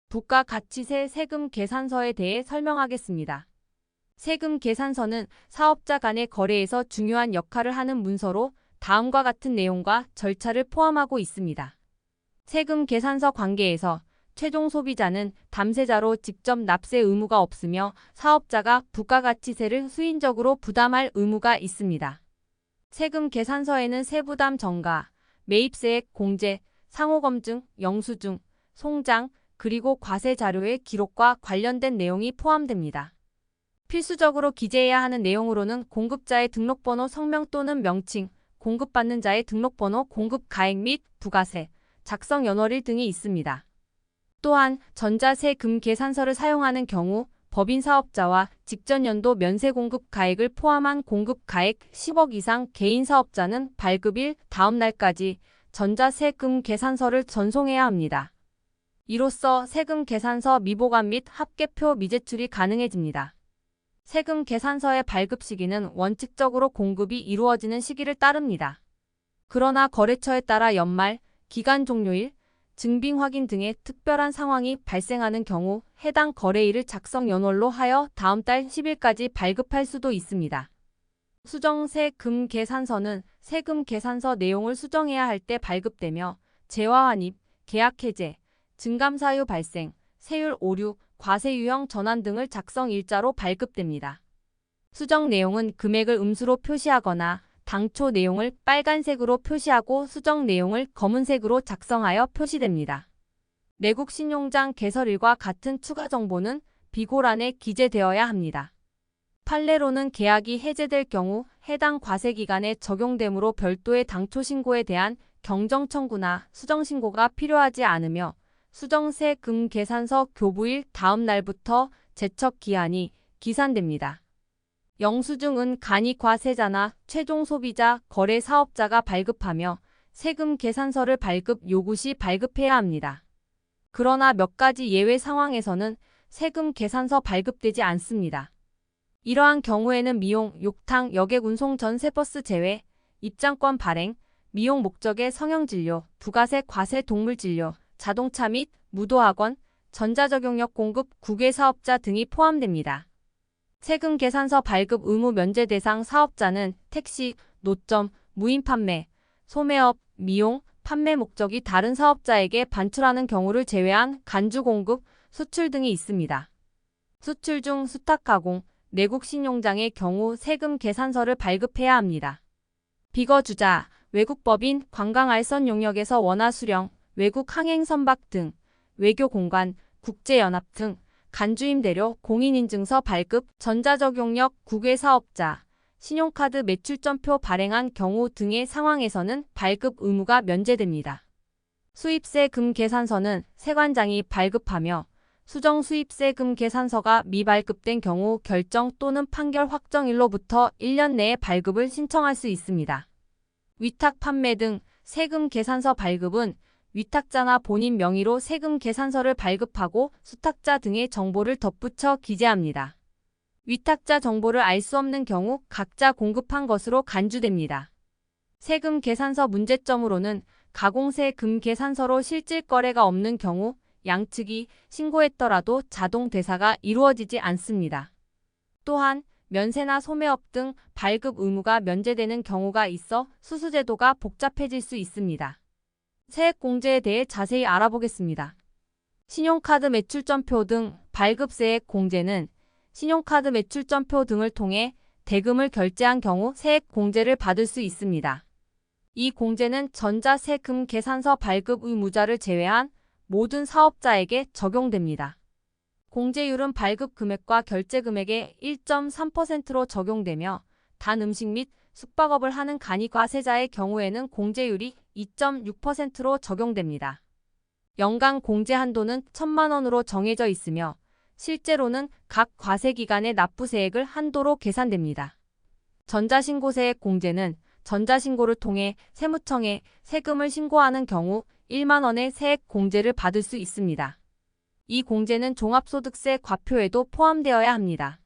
부가가치세 세금 계산서에 대해 설명하겠습니다. 세금 계산서는 사업자 간의 거래에서 중요한 역할을 하는 문서로 다음과 같은 내용과 절차를 포함하고 있습니다. 세금 계산서 관계에서 최종 소비자는 담세자로 직접 납세 의무가 없으며 사업자가 부가가치세를 수인적으로 부담할 의무가 있습니다. 세금 계산서에는 세부담 전가, 매입세액 공제, 상호검증, 영수증, 송장, 그리고 과세 자료의 기록과 관련된 내용이 포함됩니다. 필수적으로 기재해야 하는 내용으로는 공급자의 등록번호 성명 또는 명칭, 공급받는 자의 등록번호, 공급가액 및 부가세, 작성 연월일 등이 있습니다. 또한 전자세금 계산서를 사용하는 경우 법인 사업자와 직전 연도 면세 공급 가액을 포함한 공급 가액 10억 이상 개인 사업자는 발급일 다음 날까지 전자세금 계산서를 전송해야 합니다. 이로써 세금 계산서 미보관 및 합계표 미제출이 가능해집니다. 세금 계산서의 발급 시기는 원칙적으로 공급이 이루어지는 시기를 따릅니다. 그러나 거래처에 따라 연말, 기간 종료일, 증빙 확인 등의 특별한 상황이 발생하는 경우 해당 거래일을 작성 연월로 하여 다음 달 10일까지 발급할 수도 있습니다. 수정세금 계산서는 세금 계산서 내용을 수정해야 할 때 발급되며 재화환입, 계약 해제, 증감 사유 발생, 세율 오류, 과세 유형 전환 등을 작성 일자로 발급됩니다. 수정 내용은 금액을 음수로 표시하거나 당초 내용을 빨간색으로 표시하고 수정 내용을 검은색으로 작성하여 표시됩니다. 내국 신용장 개설일과 같은 추가 정보는 비고란에 기재되어야 합니다. 판례로는 계약이 해제될 경우 해당 과세 기간에 적용되므로 별도의 당초 신고에 대한 경정 청구나 수정 신고가 필요하지 않으며 수정세금 계산서 교부일 다음 날부터 제척 기한이 기산됩니다. 영수증은 간이과세자나 최종 소비자, 거래 사업자가 발급하며 세금 계산서를 발급 요구 시 발급해야 합니다. 그러나 몇 가지 예외 상황에서는 세금 계산서 발급되지 않습니다. 이러한 경우에는 미용, 욕탕, 여객 운송 전 세버스 제외, 입장권 발행, 미용 목적의 성형진료, 부가세 과세 동물진료, 자동차 및 무도학원, 전자적용력 공급 국외사업자 등이 포함됩니다. 세금 계산서 발급 의무 면제 대상 사업자는 택시, 노점, 무인 판매, 소매업, 미용, 판매 목적이 다른 사업자에게 반출하는 경우를 제외한 간주 공급, 수출 등이 있습니다. 수출 중 수탁 가공, 내국 신용장의 경우 세금 계산서를 발급해야 합니다. 비거주자, 외국 법인, 관광 알선 용역에서 원화 수령, 외국 항행 선박 등, 외교 공간, 국제연합 등, 간주임대료, 공인인증서 발급, 전자적용력, 국외사업자, 신용카드 매출점표 발행한 경우 등의 상황에서는 발급 의무가 면제됩니다. 수입세금 계산서는 세관장이 발급하며 수정 수입세금 계산서가 미발급된 경우 결정 또는 판결 확정일로부터 1년 내에 발급을 신청할 수 있습니다. 위탁 판매 등 세금 계산서 발급은 위탁자나 본인 명의로 세금 계산서를 발급하고 수탁자 등의 정보를 덧붙여 기재합니다. 위탁자 정보를 알 수 없는 경우 각자 공급한 것으로 간주됩니다. 세금 계산서 문제점으로는 가공세금 계산서로 실질 거래가 없는 경우 양측이 신고했더라도 자동 대사가 이루어지지 않습니다. 또한 면세나 소매업 등 발급 의무가 면제되는 경우가 있어 수수제도가 복잡해질 수 있습니다. 세액공제에 대해 자세히 알아보겠습니다. 신용카드 매출점표 등 발급세액 공제는 신용카드 매출점표 등을 통해 대금을 결제한 경우 세액공제를 받을 수 있습니다. 이 공제는 전자세금 계산서 발급 의무자를 제외한 모든 사업자에게 적용됩니다. 공제율은 발급 금액과 결제 금액의 1.3%로 적용되며 단 음식 및 숙박업을 하는 간이과세자의 경우에는 공제율이 2.6%로 적용됩니다. 연간 공제 한도는 1,000만 원으로 정해져 있으며 실제로는 각 과세기간의 납부세액을 한도로 계산됩니다. 전자신고세액 공제는 전자신고를 통해 세무청에 세금을 신고하는 경우 1만 원의 세액 공제를 받을 수 있습니다. 이 공제는 종합소득세 과표에도 포함되어야 합니다.